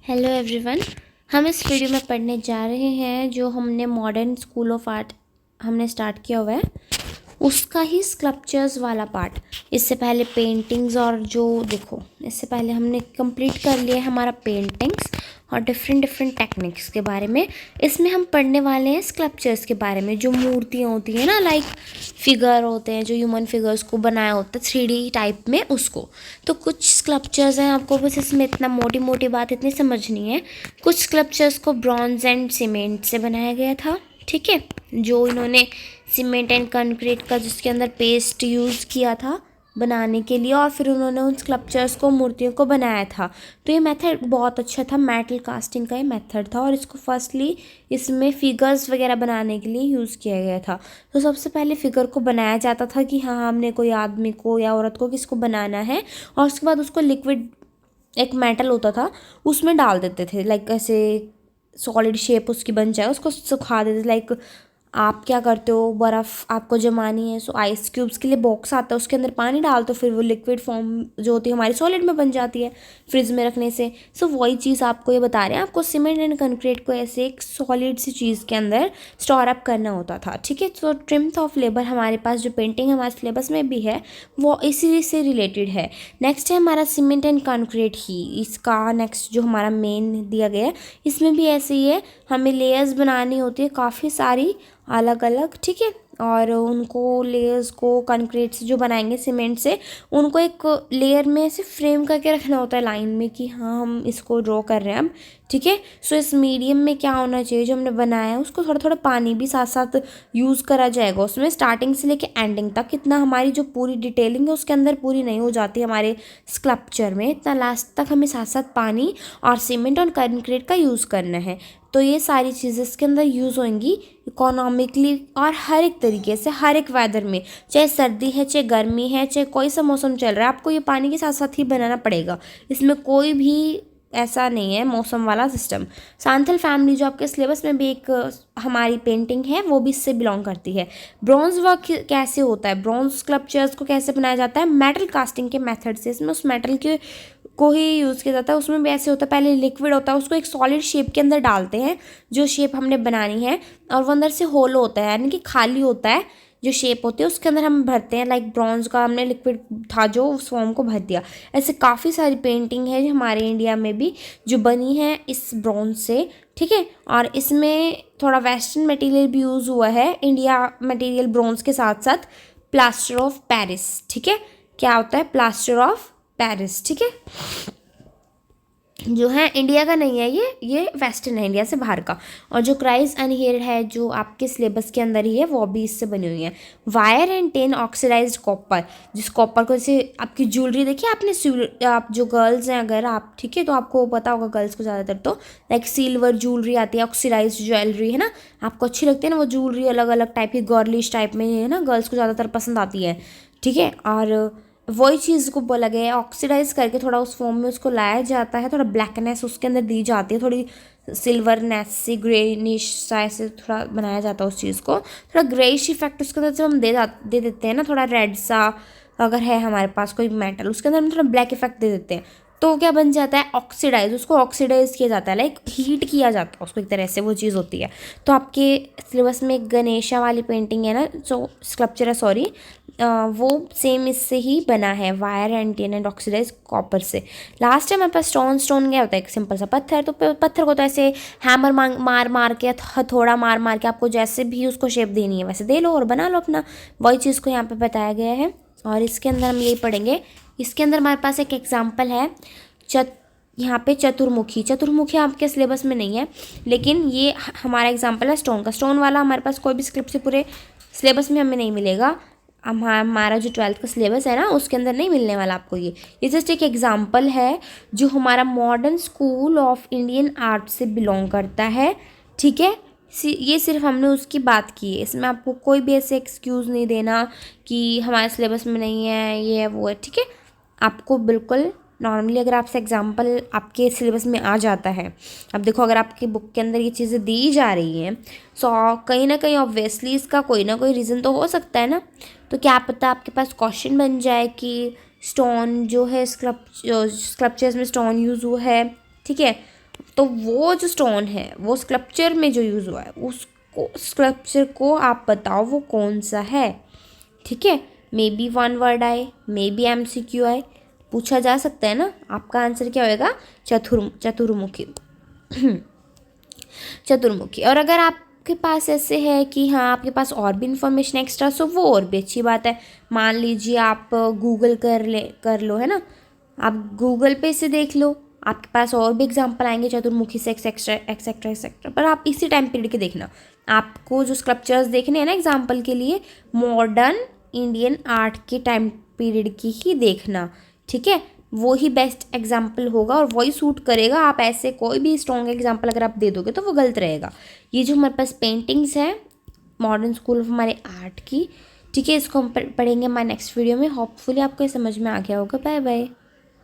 Hello everyone. हम इस video में पढ़ने जा रहे हैं जो हमने मॉडर्न स्कूल ऑफ आर्ट हमने स्टार्ट किया हुआ है उसका ही स्कल्पचर्स वाला पार्ट। इससे पहले पेंटिंग्स और जो देखो इससे पहले हमने कंप्लीट कर लिया है हमारा पेंटिंग्स और डिफरेंट डिफरेंट टेक्निक्स के बारे में। इसमें हम पढ़ने वाले हैं स्कल्पचर्स के बारे में, जो मूर्तियाँ होती हैं ना, लाइक फिगर होते हैं जो ह्यूमन फिगर्स को बनाया होता है 3D टाइप में उसको। तो कुछ स्कल्पचर्स हैं, आपको बस इसमें इतना मोटी मोटी बात इतनी समझनी है। कुछ स्कल्पचर्स को ब्रॉन्ज एंड सीमेंट से बनाया गया था, ठीक है, जो इन्होंने सीमेंट एंड कंक्रीट का जिसके अंदर पेस्ट यूज़ किया था बनाने के लिए, और फिर उन्होंने उन स्कल्पचर्स को मूर्तियों को बनाया था। तो ये मेथड बहुत अच्छा था, मेटल कास्टिंग का ये मेथड था, और इसको फर्स्टली इसमें फिगर्स वगैरह बनाने के लिए यूज़ किया गया था। तो सबसे पहले फिगर को बनाया जाता था कि हाँ हमने कोई आदमी को या औरत को किसको बनाना है, और उसके बाद उसको लिक्विड एक मेटल होता था उसमें डाल देते थे, लाइक ऐसे सॉलिड शेप उसकी बन जाए, उसको सुखा देते थे। लाइक आप क्या करते हो, बर्फ़ आपको जमानी है, सो आइस क्यूब्स के लिए बॉक्स आता है, उसके अंदर पानी डालते हो, फिर वो लिक्विड फॉर्म जो होती है हमारी सॉलिड में बन जाती है फ्रिज में रखने से। सो वही चीज़ आपको ये बता रहे हैं, आपको सीमेंट एंड कंक्रीट को ऐसे एक सॉलिड सी चीज़ के अंदर स्टोर अप करना होता था, ठीक है। तो ट्रिम्थ ऑफ लेबर हमारे पास जो पेंटिंग हमारे सिलेबस में भी है वो इसी से रिलेटेड है। नेक्स्ट है हमारा सीमेंट एंड कंक्रीट ही, इसका नेक्स्ट जो हमारा मेन दिया गया है इसमें भी ऐसे ही है, हमें लेयर्स बनानी होती है काफ़ी सारी अलग अलग, ठीक है। और उनको लेयर्स को कंक्रीट से जो बनाएंगे सीमेंट से, उनको एक लेयर में ऐसे फ्रेम करके रखना होता है लाइन में कि हाँ हम इसको ड्रॉ कर रहे हैं अब, ठीक है। सो इस मीडियम में क्या होना चाहिए, जो हमने बनाया है उसको थोड़ा थोड़ा पानी भी साथ साथ यूज़ करा जाएगा उसमें, स्टार्टिंग से लेके एंडिंग तक। इतना हमारी जो पूरी डिटेलिंग है उसके अंदर पूरी नहीं हो जाती हमारे स्कल्पचर में, इतना लास्ट तक हमें साथ साथ पानी और सीमेंट और कंक्रीट का यूज़ करना है। तो ये सारी चीज़ें इसके अंदर यूज़ होंगी इकोनॉमिकली और हर एक तरीके से, हर एक वेदर में, चाहे सर्दी है चाहे गर्मी है चाहे कोई सा मौसम चल रहा है, आपको ये पानी के साथ साथ ही बनाना पड़ेगा। इसमें कोई भी ऐसा नहीं है मौसम वाला सिस्टम। सांथल फैमिली जो आपके सिलेबस में भी एक हमारी पेंटिंग है वो भी इससे बिलोंग करती है। ब्रॉन्ज वर्क कैसे होता है, ब्रॉन्ज स्कल्पचर्स को कैसे बनाया जाता है, मेटल कास्टिंग के मेथड से। इसमें उस मेटल के को ही यूज़ किया जाता है, उसमें भी ऐसे होता है, पहले लिक्विड होता है उसको एक सॉलिड शेप के अंदर डालते हैं जो शेप हमने बनानी है, और वो अंदर से होलो होता है यानी कि खाली होता है, जो शेप होती है उसके अंदर हम भरते हैं। लाइक ब्रॉन्ज का हमने लिक्विड था जो उस फॉर्म को भर दिया। ऐसे काफ़ी सारी पेंटिंग है जो हमारे इंडिया में भी जो बनी है इस ब्रॉन्ज से, ठीक है। और इसमें थोड़ा वेस्टर्न मटेरियल भी यूज़ हुआ है, इंडिया मटेरियल ब्रॉन्ज के साथ साथ प्लास्टर ऑफ पेरिस, ठीक है। क्या होता है प्लास्टर ऑफ पेरिस, ठीक है, जो है इंडिया का नहीं है, ये वेस्टर्न है, इंडिया से बाहर का। और जो क्राइस एंड हेयर है जो आपके सिलेबस के अंदर ही है वो भी इससे बनी हुई है। Wire and tin oxidised copper, जिस कॉपर को जैसे आपकी ज्वेलरी देखिए आपने, आप जो गर्ल्स हैं अगर आप, ठीक है, तो आपको पता होगा गर्ल्स को ज़्यादातर तो लाइक सिल्वर ज्वेलरी आती है, ऑक्सीडाइज्ड ज्वेलरी है ना, आपको अच्छी लगती है ना वो ज्वेलरी, अलग अलग टाइप की गर्लिश टाइप में है ना, गर्ल्स को ज़्यादातर पसंद आती है, ठीक है। और वही चीज़ को बोला गया है, ऑक्सीडाइज करके थोड़ा उस फॉर्म में उसको लाया जाता है, थोड़ा ब्लैकनेस उसके अंदर दी जाती है, थोड़ी सिल्वरनेस सी ग्रेनिश सा ऐसे थोड़ा बनाया जाता है उस चीज़ को, थोड़ा ग्रेइश इफेक्ट उसके अंदर जब हम दे देते हैं ना, थोड़ा रेड सा अगर है हमारे पास कोई मेटल उसके अंदर हम थोड़ा ब्लैक इफेक्ट दे देते हैं, तो क्या बन जाता है ऑक्सीडाइज, उसको ऑक्सीडाइज किया जाता है, लाइक हीट किया जाता है उसको एक तरह से, वो चीज़ होती है। तो आपके सिलेबस में एक गणेशा वाली पेंटिंग है ना जो स्कल्पचर है, सॉरी, वो सेम इससे ही बना है, wire and tin and oxidise copper से। लास्ट टाइम हमारे पास स्टोन क्या होता है, एक सिंपल सा पत्थर, तो पत्थर को तो ऐसे हैमर मार मार के, हथौड़ा मार मार के आपको जैसे भी उसको शेप देनी है वैसे दे लो और बना लो अपना, वही चीज़ को यहाँ पे बताया गया है। और इसके अंदर हम यही पढ़ेंगे। इसके अंदर हमारे पास एक एग्जाम्पल है यहाँ पे चतुर्मुखी आपके सिलेबस में नहीं है, लेकिन ये हमारा एग्जाम्पल है स्टोन का। स्टोन वाला हमारे पास कोई भी स्क्रिप्ट से पूरे सिलेबस में हमें नहीं मिलेगा, हमारा जो 12th का सिलेबस है ना उसके अंदर नहीं मिलने वाला आपको। ये जस्ट एक एग्जाम्पल है जो हमारा modern school of Indian art से बिलोंग करता है, ठीक है। ये सिर्फ हमने उसकी बात की है, इसमें आपको कोई भी ऐसे एक्सक्यूज़ नहीं देना कि हमारे सिलेबस में नहीं है, ये है वो है, ठीक है। आपको बिल्कुल नॉर्मली अगर आपसे एग्जाम्पल आपके सिलेबस में आ जाता है, अब देखो अगर आपकी बुक के अंदर ये चीज़ें दी जा रही हैं सो कहीं ना कहीं ऑब्वियसली इसका कोई ना कोई रीज़न तो हो सकता है ना। तो क्या पता आपके पास क्वेश्चन बन जाए कि स्टोन जो है स्कल्पचर्स में स्टोन यूज़ हुआ है, ठीक है, तो वो जो स्टोन है वो स्कल्पचर में जो यूज़ हुआ है उसको स्कल्पचर को आप बताओ वो कौन सा है। ठीक है, मे बी 1 वर्ड आए, मे बी MCQ आए, पूछा जा सकता है ना। आपका आंसर क्या होएगा? चतुर्मुखी। चतुर्मुखी। और अगर आपके पास ऐसे है कि हाँ आपके पास और भी इंफॉर्मेशन एक्स्ट्रा, सो वो और भी अच्छी बात है। मान लीजिए आप गूगल कर लो, है ना, आप गूगल पे से देख लो, आपके पास और भी एग्जाम्पल आएंगे चतुर्मुखी से एक्सेट्रा एक्सेट्रा एक्सेट्रा। पर आप इसी टाइम पीरियड के देखना, आपको जो स्कल्पचर्स देखने हैं ना एग्जाम्पल के लिए, मॉडर्न इंडियन आर्ट के टाइम पीरियड की ही देखना। ठीक है, वो ही बेस्ट एग्जाम्पल होगा और वही सूट करेगा। आप ऐसे कोई भी स्ट्रॉन्ग एग्जाम्पल अगर आप दे दोगे तो वो गलत रहेगा। ये जो हमारे पास पेंटिंग्स है मॉडर्न स्कूल ऑफ हमारे आर्ट की, ठीक है, इसको हम पढ़ेंगे हमारे नेक्स्ट वीडियो में। होपफुली आपको ये समझ में आ गया होगा। Bye bye.